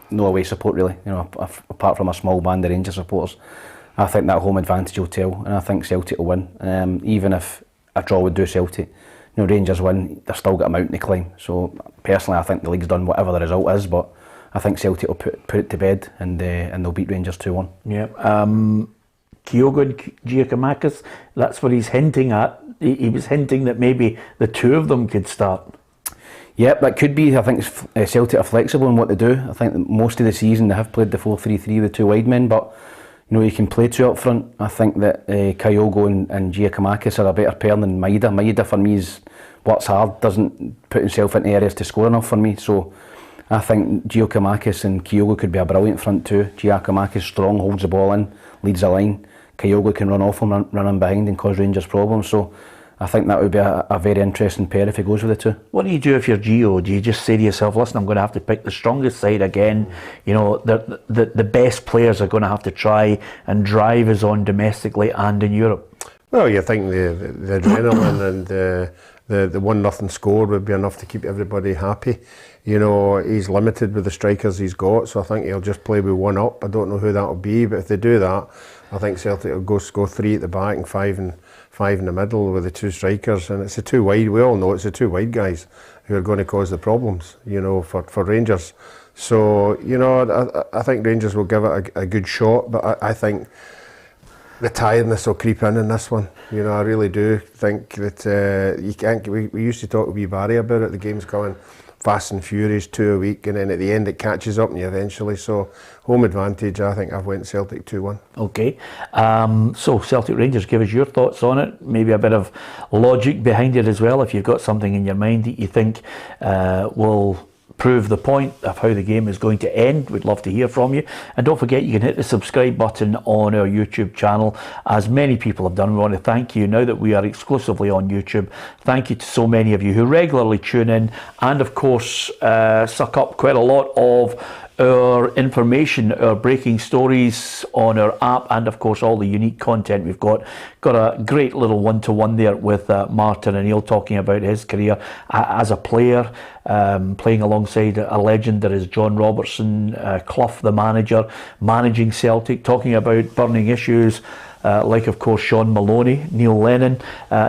no away support really, apart from a small band of Rangers supporters. I think that home advantage will tell, and I think Celtic will win, even if a draw would do Celtic. Rangers win, they've still got a mountain to climb. So personally, I think the league's done whatever the result is, but I think Celtic will put it to bed and they'll beat Rangers 2-1. Yeah. Kyogo Giacomakis, that's what he's hinting at. He was hinting that maybe the two of them could start. Yep, that could be. I think Celtic are flexible in what they do. I think that most of the season they have played the 4-3-3 with two wide men, but you can play two up front. I think that Kyogo and Giacomakis are a better pair than Maeda. Maeda for me works hard, doesn't put himself into areas to score enough for me. So I think Giacomakis and Kyogo could be a brilliant front two. Giacomakis strong, holds the ball in, leads the line. Kyogo can run off him, run behind and cause Rangers problems. So I think that would be a very interesting pair if he goes with the two. What do you do if you're Gio? Do you just say to yourself, listen, I'm going to have to pick the strongest side again? The best players are going to have to try and drive us on domestically and in Europe. Well, you think the adrenaline and the 1-0 score would be enough to keep everybody happy. He's limited with the strikers he's got, so I think he'll just play with one up. I don't know who that'll be, but if they do that, I think Celtic will go 3 at the back and 5 in the middle with the 2 strikers, and it's the 2 wide. We all know it's the 2 wide guys who are going to cause the problems, for Rangers. So, I think Rangers will give it a good shot, but I think the tiredness will creep in this one. I really do think that you can't. We used to talk to wee Barry about it. The game's coming fast and furious, 2 a week, and then at the end it catches up on you eventually. So home advantage. I think I've went Celtic 2-1. Okay, so Celtic Rangers, give us your thoughts on it. Maybe a bit of logic behind it as well. If you've got something in your mind that you think will prove the point of how the game is going to end, we'd love to hear from you. And don't forget, you can hit the subscribe button on our YouTube channel, as many people have done. We want to thank you now that we are exclusively on YouTube. Thank you to so many of you who regularly tune in and of course suck up quite a lot of our information, our breaking stories on our app, and of course all the unique content we've got. Got a great little one-to-one there with Martin and Neil talking about his career as a player, playing alongside a legend that is John Robertson, Clough the manager, managing Celtic, talking about burning issues like of course Sean Maloney, Neil Lennon.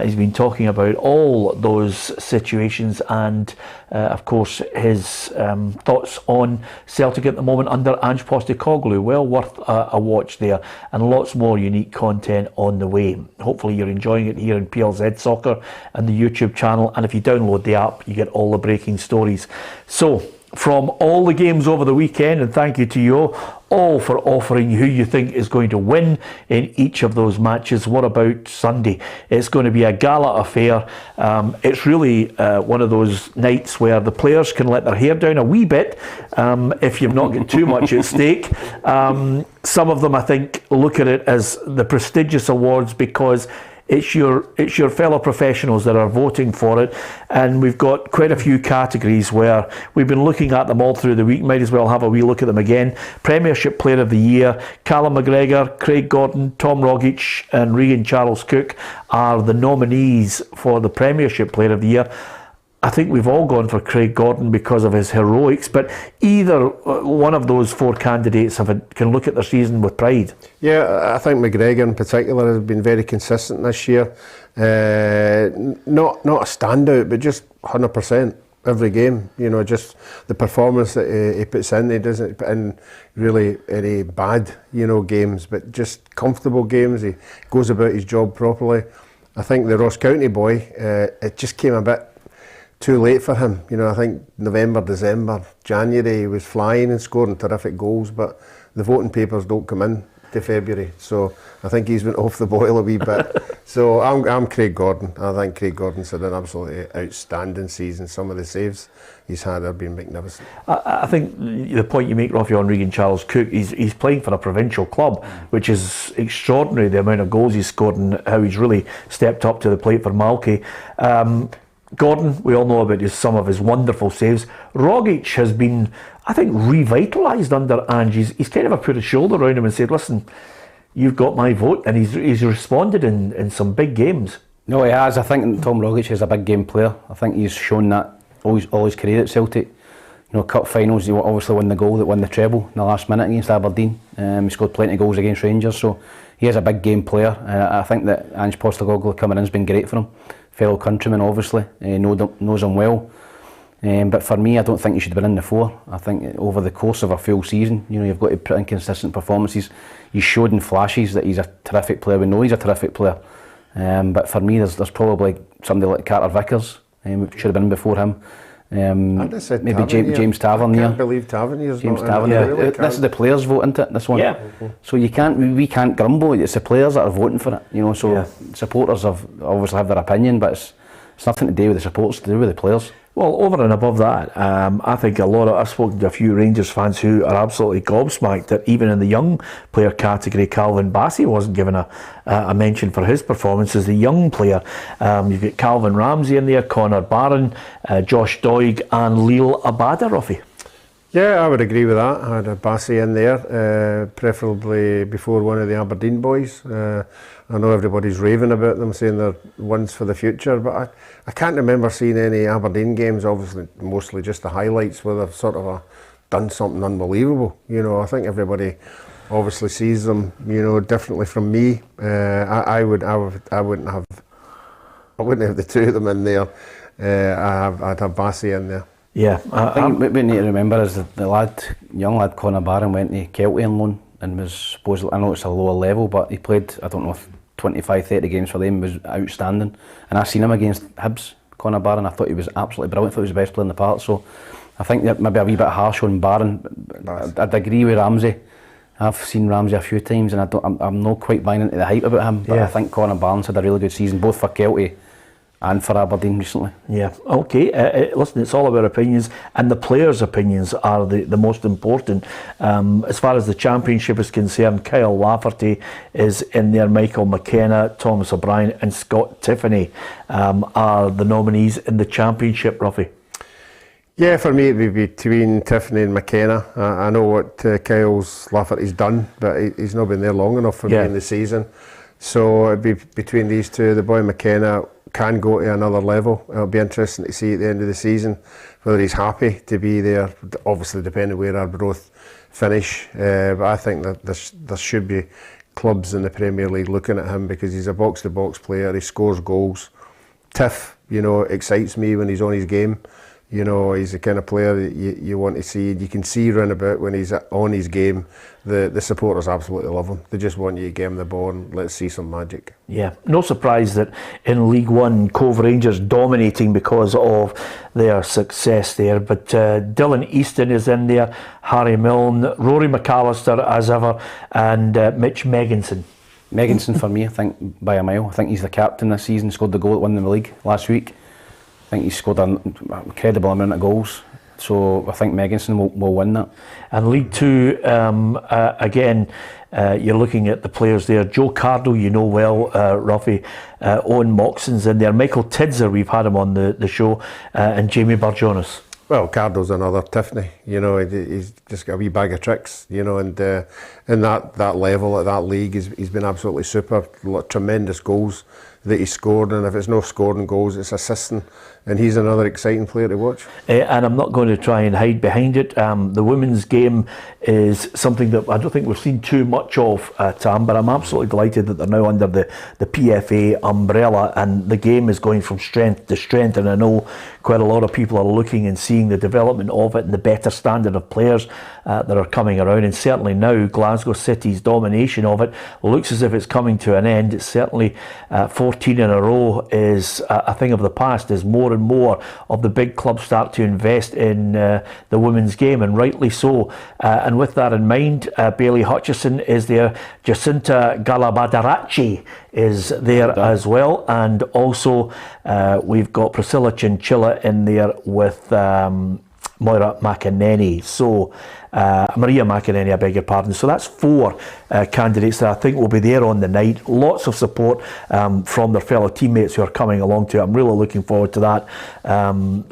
He's been talking about all those situations and of course his thoughts on Celtic at the moment under Ange Postecoglou. Well worth a watch there, and lots more unique content on the way. Hopefully you're enjoying it here in PLZ Soccer and the YouTube channel, and if you download the app you get all the breaking stories. So from all the games over the weekend, and thank you to you all for offering who you think is going to win in each of those matches. What about Sunday? It's going to be a gala affair. It's really one of those nights where the players can let their hair down a wee bit if you've not got too much at stake. Some of them, I think, look at it as the prestigious awards because it's your fellow professionals that are voting for it, and we've got quite a few categories where we've been looking at them all through the week. Might as well have a wee look at them again. Premiership Player of the Year, Callum McGregor, Craig Gordon, Tom Rogic and Regan Charles-Cook are the nominees for the Premiership Player of the Year. I think we've all gone for Craig Gordon because of his heroics, but either one of those 4 candidates can look at their season with pride. Yeah, I think McGregor in particular has been very consistent this year. Not a standout, but just 100% every game. Just the performance that he puts in. He doesn't put in really any bad, games, but just comfortable games. He goes about his job properly. I think the Ross County boy, it just came a bit too late for him. I think November, December, January he was flying and scoring terrific goals, but the voting papers don't come in to February, so I think he's went off the boil a wee bit. So I'm Craig Gordon. I think Craig Gordon's had an absolutely outstanding season. Some of the saves he's had have been magnificent. I think the point you make, Roffy, on Regan Charles-Cook, he's playing for a provincial club, which is extraordinary, the amount of goals he's scored and how he's really stepped up to the plate for Malky. Gordon, we all know about some of his wonderful saves. Rogic has been, I think, revitalised under Ange. He's kind of put his shoulder around him and said, listen, you've got my vote, and he's responded in some big games. No, he has. I think Tom Rogic is a big game player. I think he's shown that all his career at Celtic. Cup finals, he obviously won the goal that won the treble in the last minute against Aberdeen. He scored plenty of goals against Rangers, so he is a big game player. I think that Ange Postecoglou coming in has been great for him. Fellow countryman, obviously, knows him well. But for me, I don't think he should have been in the 4. I think over the course of a full season, you've got to put in consistent performances. He's showed in flashes that he's a terrific player. We know he's a terrific player. But for me, there's probably somebody like Carter Vickers, should have been before him. I said maybe Tavernier. James I Tavernier. can't believe Tavernier's James not Tavernier. in it. Really This is the players' vote, isn't it? This one. Yeah. So we can't grumble. It's the players that are voting for it. You know, so supporters obviously have their opinion, but it's nothing to do with the supporters. It's to do with the players. Well, over and above that, I think I've spoken to a few Rangers fans who are absolutely gobsmacked that even in the young player category, Calvin Bassey wasn't given a mention for his performance as the young player. You've got Calvin Ramsey in there, Connor Barron, Josh Doig and Lille Abada, Ruffy. Yeah, I would agree with that. I had a Bassey in there, preferably before one of the Aberdeen boys. I know everybody's raving about them, saying they're ones for the future, but I can't remember seeing any Aberdeen games, obviously mostly just the highlights where they've sort of done something unbelievable. You know, I think everybody obviously sees them, you know, differently from me. I wouldn't have the two of them in there. I'd have Bassey in there. Yeah, I think what we need to remember is that the young lad Connor Barron went to Kelty on loan and was supposedly, I know it's a lower level, but he played, I don't know, 25-30 games for them, was outstanding. And I seen him against Hibs, Connor Barron. I thought he was absolutely brilliant. I thought he was the best player in the park. So I think that maybe a wee bit harsh on Barron. I'd agree with Ramsey. I've seen Ramsey a few times and I'm not quite buying into the hype about him, but I think Connor Barnes had a really good season, both for Kelty and for Aberdeen recently. Yeah, okay. Listen, it's all about opinions, and the players' opinions are the most important. As far as the Championship is concerned, Kyle Lafferty is in there, Michael McKenna, Thomas O'Brien and Scott Tiffany are the nominees in the Championship, Ruffy. Yeah, for me it'd be between Tiffany and McKenna. I know what Kyle's Lafferty's done, but he's not been there long enough for me in the season. So it'd be between these two. The boy McKenna can go to another level. It'll be interesting to see at the end of the season whether he's happy to be there, obviously depending where Arbroath finish, but I think that there should be clubs in the Premier League looking at him because he's a box-to-box player, he scores goals. Tiff, you know, excites me when he's on his game. You know, he's the kind of player that you want to see. You can see round about when he's on his game, the supporters absolutely love him. They just want you to give him the ball and let's see some magic. Yeah, no surprise that in League One, Cove Rangers dominating because of their success there. But Dylan Easton is in there, Harry Milne, Rory McAllister as ever, and Mitch Megginson. Megginson for me, I think, by a mile. I think he's the captain this season, scored the goal that won the league last week. I think he's scored an incredible amount of goals, so I think Megginson will win that. And League Two, again, you're looking at the players there. Joe Cardo, you know well, Ruffy. Owen Moxon's in there. Michael Tidser, we've had him on the show, and Jamie Barjonas. Well, Cardo's another Tiffany, you know, he's just got a wee bag of tricks, you know, and in that level, at that league, he's been absolutely super. Tremendous goals that he scored, and if it's no scoring goals, it's assisting, and he's another exciting player to watch. And I'm not going to try and hide behind it. The women's game is something that I don't think we've seen too much of, Tam, but I'm absolutely delighted that they're now under the PFA umbrella, and the game is going from strength to strength, and I know quite a lot of people are looking and seeing the development of it and the better standard of players that are coming around, and certainly now Glasgow City's domination of it looks as if it's coming to an end. It's certainly 14 in a row is a thing of the past as more and more of the big clubs start to invest in the women's game, and rightly so. And with that in mind, Bailey Hutchison is there, Jacinta Galabadarachi is there as well, and also we've got Priscilla Chinchilla in there with Moira McInerney. So Maria McInerney, I beg your pardon. So that's 4 candidates that I think will be there on the night. Lots of support from their fellow teammates who are coming along to it. I'm really looking forward to that.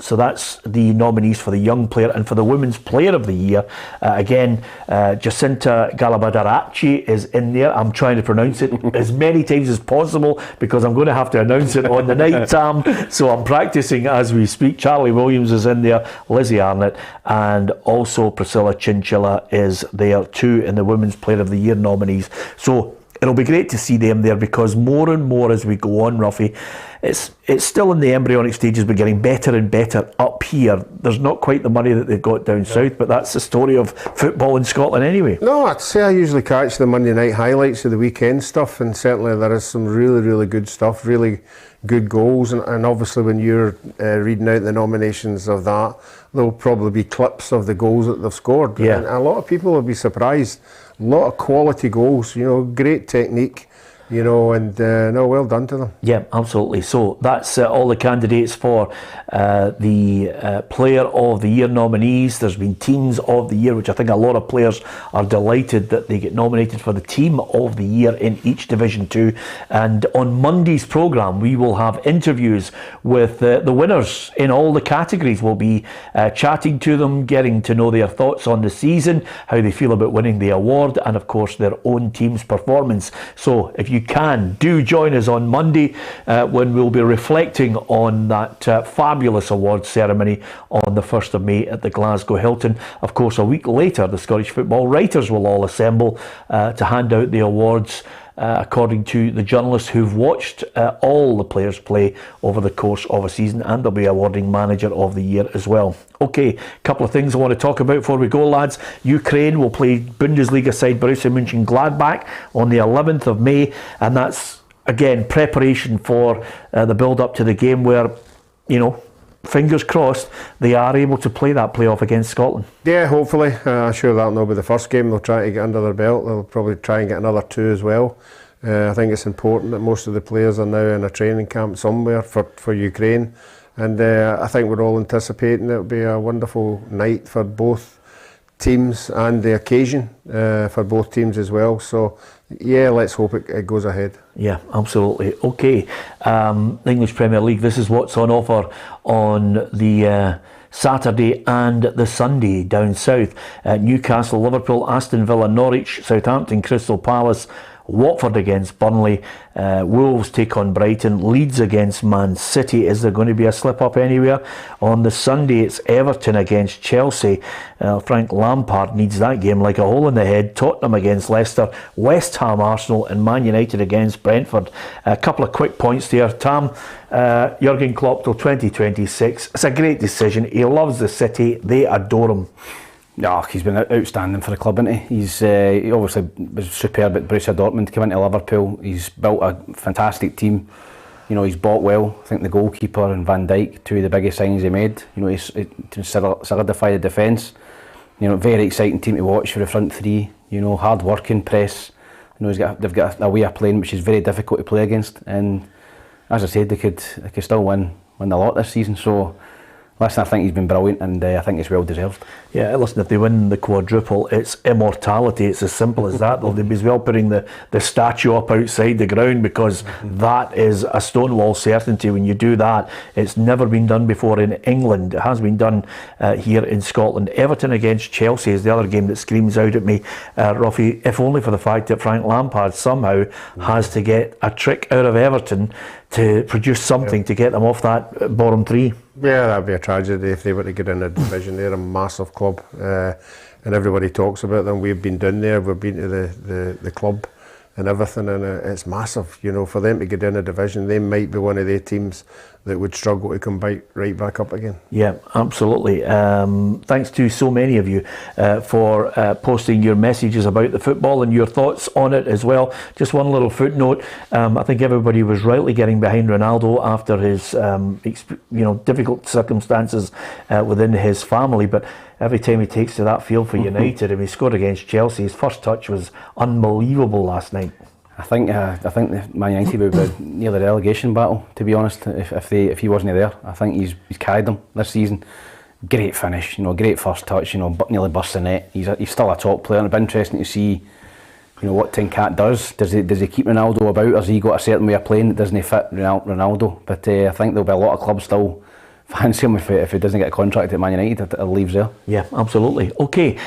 So that's the nominees for the young player, and for the Women's Player of the Year. Again, Jacinta Galabadarachi is in there. I'm trying to pronounce it as many times as possible because I'm going to have to announce it on the night, Tam. So I'm practicing as we speak. Charlie Williams is in there, Lizzie Arnott, and also Priscilla Chinchilla is there too in the Women's Player of the Year nominees. So it'll be great to see them there, because more and more as we go on, Ruffy, it's still in the embryonic stages, but getting better and better up here. There's not quite the money that they've got down south, but that's the story of football in Scotland anyway. No, I'd say I usually catch the Monday night highlights of the weekend stuff, and certainly there is some really, really good stuff, really good goals, and obviously when you're reading out the nominations of that, there'll probably be clips of the goals that they've scored. Yeah. And a lot of people will be surprised. A lot of quality goals, great technique. And no, well done to them. Yeah, absolutely. So that's all the candidates for the Player of the Year nominees. There's been Teams of the Year, which I think a lot of players are delighted that they get nominated for the Team of the Year in each Division 2. And on Monday's programme, we will have interviews with the winners in all the categories. We'll be chatting to them, getting to know their thoughts on the season, how they feel about winning the award, and of course their own team's performance. So if you do join us on Monday when we'll be reflecting on that fabulous awards ceremony on the 1st of May at the Glasgow Hilton. Of course, a week later, the Scottish football writers will all assemble to hand out the awards according to the journalists who've watched all the players play over the course of a season, and they'll be awarding Manager of the Year as well. Okay, a couple of things I want to talk about before we go, lads. Ukraine will play Bundesliga side Borussia Mönchengladbach on the 11th of May, and that's, again, preparation for the build-up to the game where, fingers crossed, they are able to play that playoff against Scotland. Yeah, hopefully. I'm sure that'll not be the first game they'll try to get under their belt. They'll probably try and get another 2 as well. I think it's important that most of the players are now in a training camp somewhere for Ukraine. And I think we're all anticipating it'll be a wonderful night for both teams and the occasion for both teams as well. So, yeah, let's hope it goes ahead. Yeah, absolutely. Okay, the English Premier League, this is what's on offer on the Saturday and the Sunday down south. Newcastle, Liverpool, Aston Villa, Norwich, Southampton, Crystal Palace, Watford against Burnley, Wolves take on Brighton, Leeds against Man City. Is there going to be a slip up anywhere? On the Sunday it's Everton against Chelsea. Frank Lampard needs that game like a hole in the head. Tottenham against Leicester, West Ham, Arsenal, and Man United against Brentford. A couple of quick points there, Tam. Jurgen Klopp till 2026. It's a great decision. He loves the city. They adore him. No, he's been outstanding for the club, hasn't he? He obviously was superb at Borussia Dortmund, came into Liverpool. He's built a fantastic team. He's bought well. I think the goalkeeper and Van Dijk, 2 of the biggest signings he made. He's to solidify the defence. Very exciting team to watch for the front 3. Hard working press. They've got a way of playing which is very difficult to play against. And as I said, they could still win the lot this season. So, listen, I think he's been brilliant, and I think it's well deserved. Yeah, listen, if they win the quadruple, it's immortality. It's as simple as that. They'll be as well putting the statue up outside the ground, because that is a stonewall certainty. When you do that, it's never been done before in England. It has been done here in Scotland. Everton against Chelsea is the other game that screams out at me, Ruffy, if only for the fact that Frank Lampard somehow has to get a trick out of Everton to produce something to get them off that bottom 3. Yeah, that'd be a tragedy if they were to get in a division. They're a massive club, and everybody talks about them. We've been down there, we've been to the club and everything, and it's massive. For them to get in a division, they might be one of the teams that would struggle to come right back up again. Yeah, absolutely. Thanks to so many of you for posting your messages about the football and your thoughts on it as well. Just one little footnote. I think everybody was rightly getting behind Ronaldo after his difficult circumstances within his family, but every time he takes to that field for United, and he scored against Chelsea, his first touch was unbelievable last night. I think Man United would be near the relegation battle, to be honest, if he wasn't there. I think he's carried them this season. Great finish, great first touch, nearly burst the net. He's still a top player, and it'll be interesting to see what Tinkat does. Does he keep Ronaldo about, or has he got a certain way of playing that doesn't fit Ronaldo? But I think there'll be a lot of clubs still fancy him if he doesn't get a contract at Man United, it leaves there. Yeah, absolutely. Okay,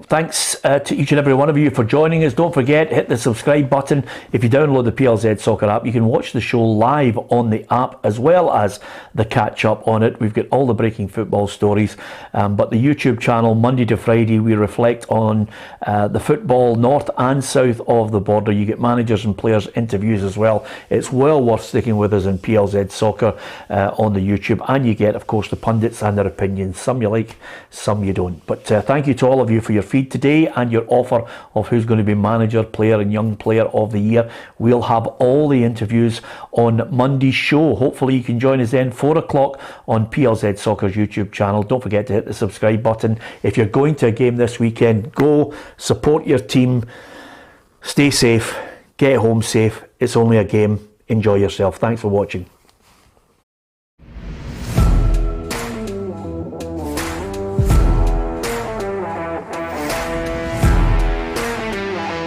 thanks to each and every one of you for joining us. Don't forget, hit the subscribe button. If you download the PLZ Soccer app, you can watch the show live on the app as well as the catch up on it. We've got all the breaking football stories, but the YouTube channel, Monday to Friday, we reflect on the football north and south of the border. You get managers and players interviews as well. It's well worth sticking with us in PLZ Soccer on the YouTube, and you get, of course, the pundits and their opinions. Some you like, some you don't. But thank you to all of you for your feed today and your offer of who's going to be manager, player and young player of the year. We'll have all the interviews on Monday's show. Hopefully you can join us then 4 o'clock on PLZ Soccer's YouTube channel. Don't forget to hit the subscribe button. If you're going to a game this weekend, go support your team, stay safe, get home safe. It's only a game. Enjoy yourself. Thanks for watching.